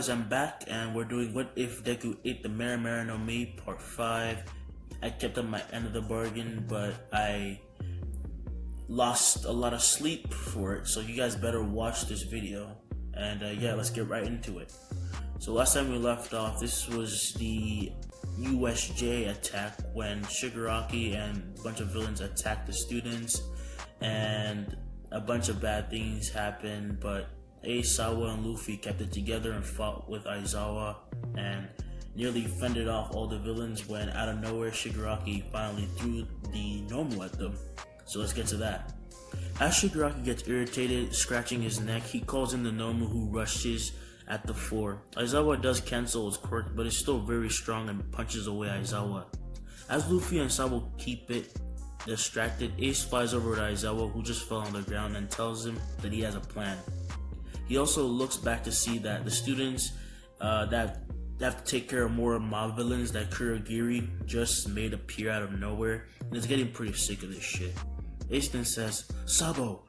guys, I'm back and we're doing What If Deku Ate the Mera no Me Part 5. I kept up my end of the bargain, but I lost a lot of sleep for it, so you guys better watch this video. And yeah, let's get right into it. So last time we left off, this was the USJ attack when Shigaraki and a bunch of villains attacked the students, and a bunch of bad things happened, but Ace, Sawa, and Luffy kept it together and fought with Aizawa and nearly fended off all the villains when out of nowhere Shigaraki finally threw the Nomu at them. So let's get to that. As Shigaraki gets irritated, scratching his neck, he calls in the Nomu who rushes at the four. Aizawa does cancel his quirk, but is still very strong and punches away Aizawa. As Luffy and Sabo keep it distracted, Ace flies over to Aizawa, who just fell on the ground, and tells him that he has a plan. He also looks back to see that the students that have to take care of more mob villains that Kurogiri just made appear out of nowhere, and is getting pretty sick of this shit. Ace then says, "Sabo,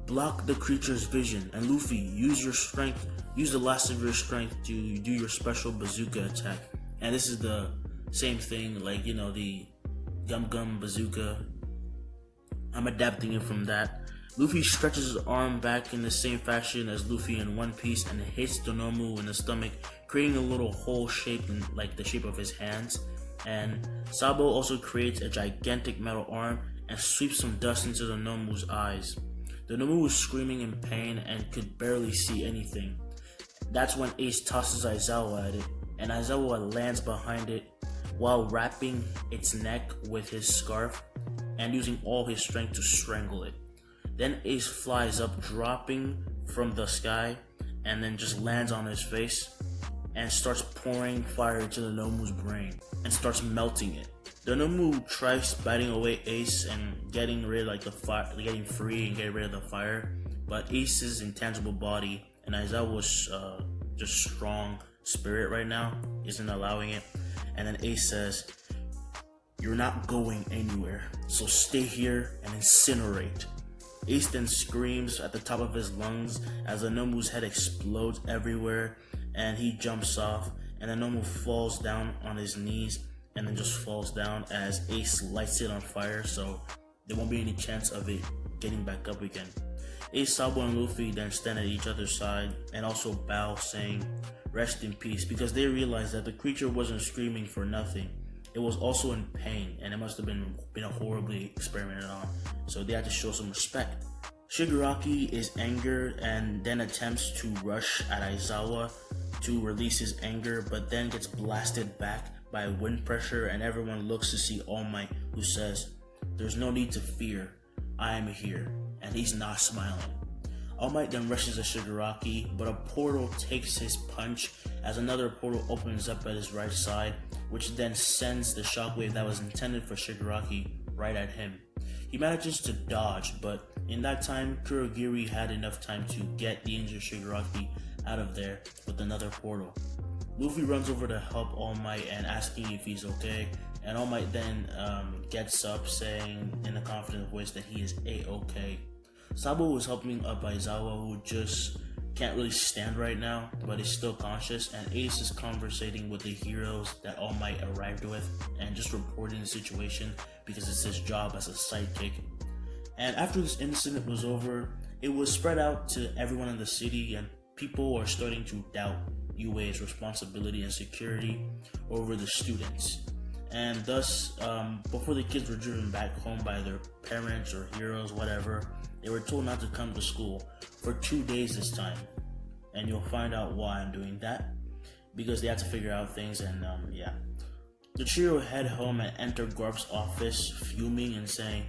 block the creature's vision, and Luffy, use your strength, use the last of your strength to do your special bazooka attack." And this is the same thing, like, you know, the Gum Gum bazooka. I'm adapting it from that. Luffy stretches his arm back in the same fashion as Luffy in One Piece and hits Donomu in the stomach, creating a little hole shaped in like the shape of his hands. And Sabo also creates a gigantic metal arm and sweeps some dust into Donomu's eyes. Donomu was screaming in pain and could barely see anything. That's when Ace tosses Aizawa at it, and Aizawa lands behind it while wrapping its neck with his scarf and using all his strength to strangle it. Then Ace flies up, dropping from the sky, and then just lands on his face and starts pouring fire into the Nomu's brain and starts melting it. The Nomu tries biting away Ace and getting rid of like the fire, getting free and getting rid of the fire, but Ace's intangible body and Aizawa's just strong spirit right now isn't allowing it. And then Ace says, "You're not going anywhere, so stay here and incinerate." Ace then screams at the top of his lungs as the Nomu's head explodes everywhere, and he jumps off, and the Nomu falls down on his knees and then just falls down as Ace lights it on fire, so there won't be any chance of it getting back up again. Ace, Sabo, and Luffy then stand at each other's side and also bow, saying "Rest in peace," because they realize that the creature wasn't screaming for nothing. It was also in pain, and it must have been horribly experimented on, so they had to show some respect. Shigaraki is angered and then attempts to rush at Aizawa to release his anger, but then gets blasted back by wind pressure, and everyone looks to see All Might, who says, "There's no need to fear, I am here," and he's not smiling. All Might then rushes at Shigaraki, but a portal takes his punch as another portal opens up at his right side, which then sends the shockwave that was intended for Shigaraki right at him. He manages to dodge, but in that time, Kurogiri had enough time to get the injured Shigaraki out of there with another portal. Luffy runs over to help All Might and asking if he's okay, and All Might then gets up saying in a confident voice that he is A-okay. Sabo was helping up Aizawa, who just can't really stand right now, but is still conscious, and Ace is conversating with the heroes that All Might arrived with and just reporting the situation because it's his job as a sidekick. And after this incident was over, it was spread out to everyone in the city, and people are starting to doubt UA's responsibility and security over the students. And thus, before the kids were driven back home by their parents or heroes, whatever, they were told not to come to school for 2 days this time. And you'll find out why I'm doing that, because they had to figure out things, and yeah. The trio head home and enter Garp's office, fuming and saying,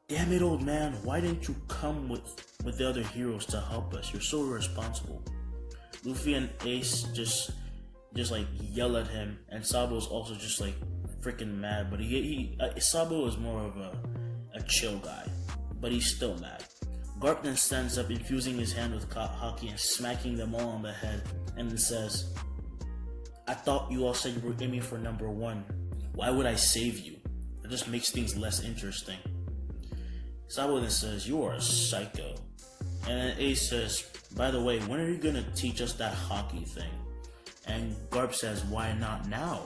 "Damn it, old man, why didn't you come with the other heroes to help us? You're so irresponsible." Luffy and Ace just like yell at him, and Sabo's also just like freaking mad, but Sabo is more of a chill guy, but he's still mad. Garp then stands up, infusing his hand with hockey and smacking them all on the head, and then says, "I thought you all said you were aiming for number 1. Why would I save you? It just makes things less interesting." Sabo then says, "You are a psycho." And then Ace says, "By the way, when are you gonna teach us that hockey thing?" And Garp says, why not now?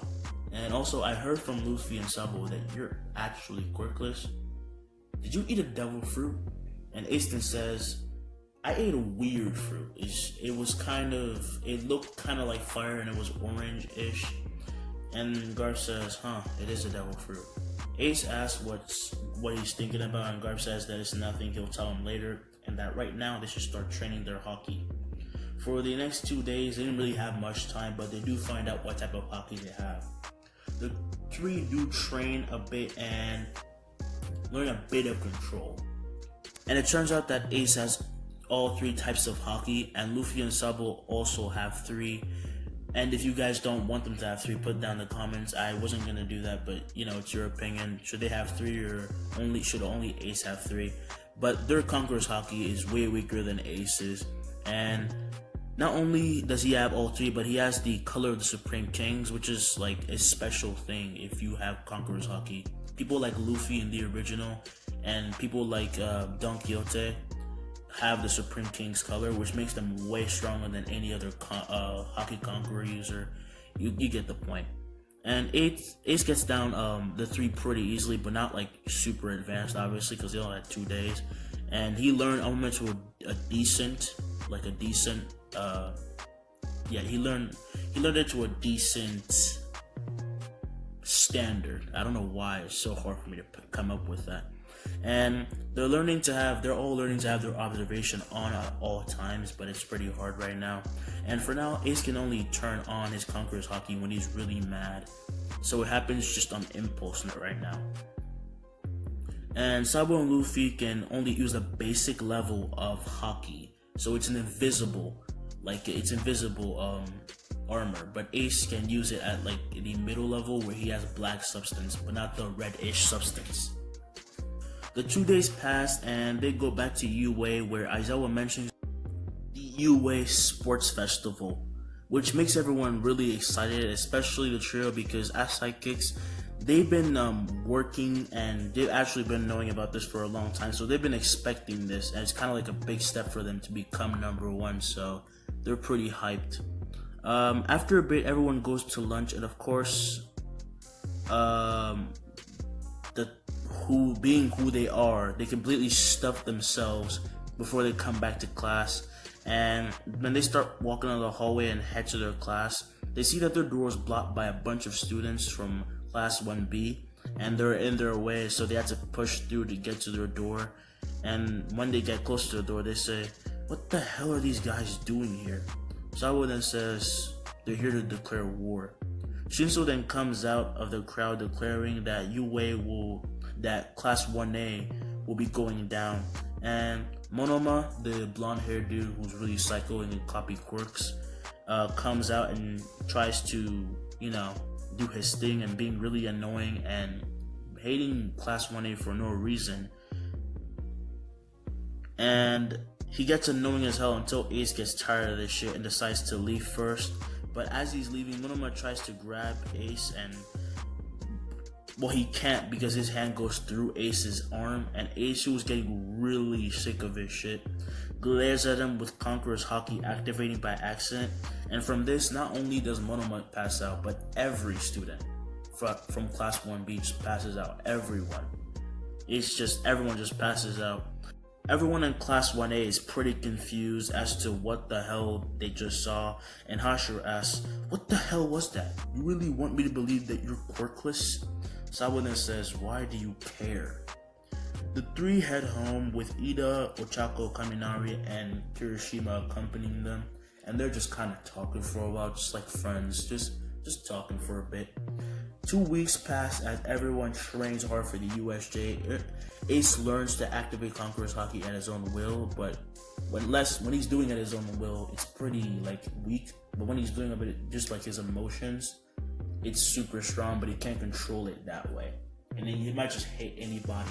And also, I heard from Luffy and Sabo that you're actually quirkless. Did you eat a devil fruit? And Ace then says, I ate a weird fruit. It looked kind of like fire and it was orange-ish. And Garp says, it is a devil fruit. Ace asks what he's thinking about, and Garp says that it's nothing, he'll tell him later, and that right now they should start training their Haki. For the next 2 days, they didn't really have much time, but they do find out what type of Haki they have. The three do train a bit and learn a bit of control. And it turns out that Ace has all 3 types of Haki, and Luffy and Sabo also have 3. And if you guys don't want them to have 3, put down in the comments. I wasn't gonna do that, but it's your opinion. Should they have 3 or should only Ace have 3? But their Conqueror's Haki is way weaker than Ace's. And not only does he have all 3, but he has the Color of the Supreme Kings, which is like a special thing if you have Conqueror's Haki. People like Luffy in the original and people like Don Quixote have the Supreme King's color, which makes them way stronger than any other Haki Conqueror user. You get the point. And Ace gets down the 3 pretty easily, but not like super advanced, obviously, because they only had 2 days. And he learned Armament to a decent. He learned it to a decent standard. I don't know why it's so hard for me to come up with that. And they're all learning to have their observation on at all times, but it's pretty hard right now. And for now, Ace can only turn on his Conqueror's Haki when he's really mad. So it happens just on impulse right now. And Sabo and Luffy can only use a basic level of Haki. So it's invisible armor, but Ace can use it at like the middle level where he has black substance, but not the reddish substance. The 2 days pass and they go back to UA, where Aizawa mentions the UA Sports Festival, which makes everyone really excited, especially the trio, because as sidekicks, they've been working and they've actually been knowing about this for a long time, so they've been expecting this, and it's kind of like a big step for them to become #1, so they're pretty hyped. After a bit, everyone goes to lunch, and of course, being who they are, they completely stuff themselves before they come back to class. And when they start walking on the hallway and head to their class, they see that their door is blocked by a bunch of students from class 1B, and they're in their way, so they have to push through to get to their door. And when they get close to the door, they say, "What the hell are these guys doing here?" Sabo then says they're here to declare war. Shinso then comes out of the crowd declaring that that class 1A will be going down. And Monoma, the blonde-haired dude who's really psycho and can copy quirks, comes out and tries to, do his thing and being really annoying and hating class 1A for no reason. And he gets annoying as hell until Ace gets tired of this shit and decides to leave first. But as he's leaving, Monoma tries to grab Ace, and he can't because his hand goes through Ace's arm, and Ace, who was getting really sick of his shit, glares at him with Conqueror's Haki activating by accident. And from this, not only does Monoma pass out, but every student from class 1B just passes out. Everyone just passes out. Everyone in class 1A is pretty confused as to what the hell they just saw, and Hashira asks, "What the hell was that? You really want me to believe that you're quirkless?" Sabo then says, "Why do you care?" The 3 head home with Ida, Ochako, Kaminari, and Kirishima accompanying them, and they're just kind of talking for a while, just like friends, just talking for a bit. 2 weeks pass as everyone trains hard for the USJ. Ace learns to activate Conqueror's Haki at his own will, but when he's doing it at his own will, it's pretty weak. But when he's doing it just like his emotions, it's super strong, but he can't control it that way. And then he might just hit anybody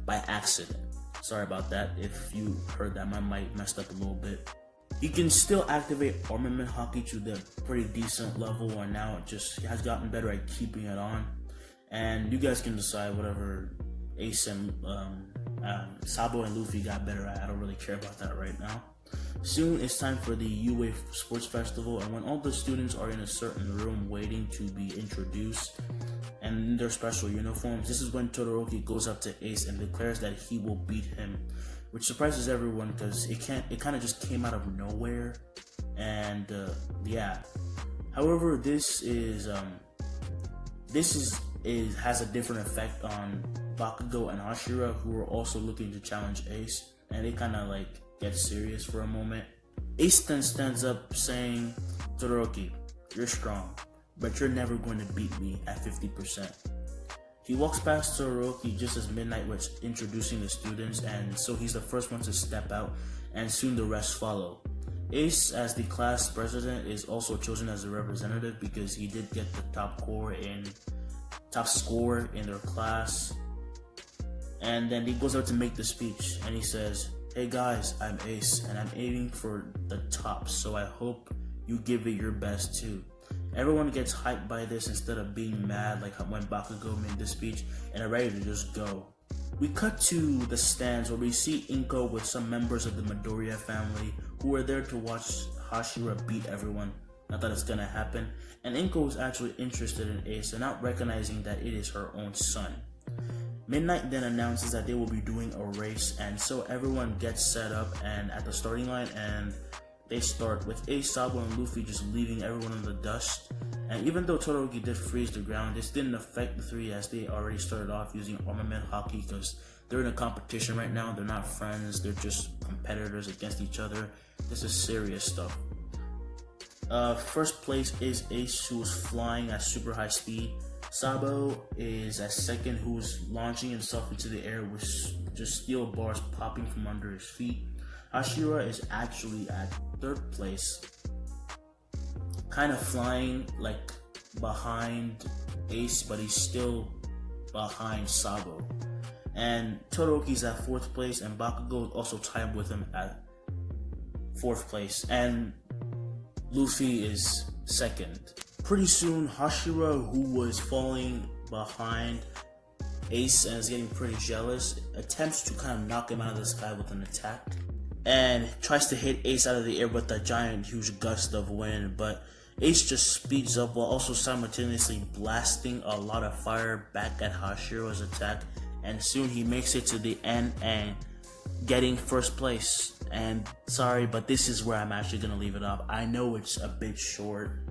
by accident. Sorry about that if you heard that. My mic messed up a little bit. He can still activate Armament Haki to the pretty decent level, and now it just has gotten better at keeping it on. And you guys can decide whatever Ace and Sabo and Luffy got better at. I don't really care about that right now. Soon it's time for the UA Sports Festival, and when all the students are in a certain room waiting to be introduced and in their special uniforms, this is when Todoroki goes up to Ace and declares that he will beat him, which surprises everyone because it kind of just came out of nowhere. And yeah. However, this has a different effect on Bakugo and Hashira, who are also looking to challenge Ace, and they kind of like get serious for a moment. Ace then stands up saying, "Todoroki, you're strong, but you're never going to beat me at 50%. He walks past Todoroki just as Midnight was introducing the students, and so he's the first one to step out, and soon the rest follow. Ace, as the class president, is also chosen as a representative because he did get the top score in their class. And then he goes out to make the speech, and he says, "Hey guys, I'm Ace, and I'm aiming for the top, so I hope you give it your best too." Everyone gets hyped by this instead of being mad like when Bakugo made the speech and are ready to just go. We cut to the stands where we see Inko with some members of the Midoriya family who are there to watch Hashira beat everyone. Not that it's gonna happen. And Inko is actually interested in Ace and not recognizing that it is her own son. Midnight then announces that they will be doing a race, and so everyone gets set up and at the starting line, and they start with Ace, Sabo, and Luffy just leaving everyone in the dust. And even though Todoroki did freeze the ground, this didn't affect the three as they already started off using armament hockey because they're in a competition right now. They're not friends, they're just competitors against each other. This is serious stuff. First place is Ace, who is flying at super high speed. Sabo is at second, who is launching himself into the air with just steel bars popping from under his feet. Hashira is actually at third place, kind of flying like behind Ace, but he's still behind Sabo. And Todoroki's at fourth place, and Bakugo also tied with him at fourth place, and Luffy is second. Pretty soon, Hashira, who was falling behind Ace and is getting pretty jealous, attempts to kind of knock him out of the sky with an attack and tries to hit Ace out of the air with a giant huge gust of wind, but Ace just speeds up while also simultaneously blasting a lot of fire back at Hashira's attack, and soon he makes it to the end and getting first place. And sorry, but this is where I'm actually gonna leave it up. I know it's a bit short.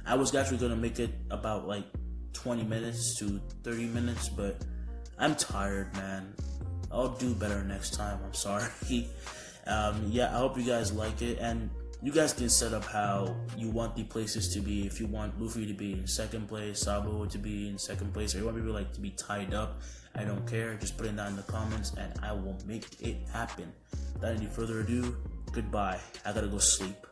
I was actually gonna make it about like 20 minutes to 30 minutes, but I'm tired, man. I'll do better next time. I'm sorry. Yeah, I hope you guys like it, and you guys can set up how you want the places to be. If you want Luffy to be in second place, Sabo to be in second place, or you want people like to be tied up, I don't care. Just put it down in the comments, and I will make it happen. Without any further ado, goodbye. I gotta go sleep.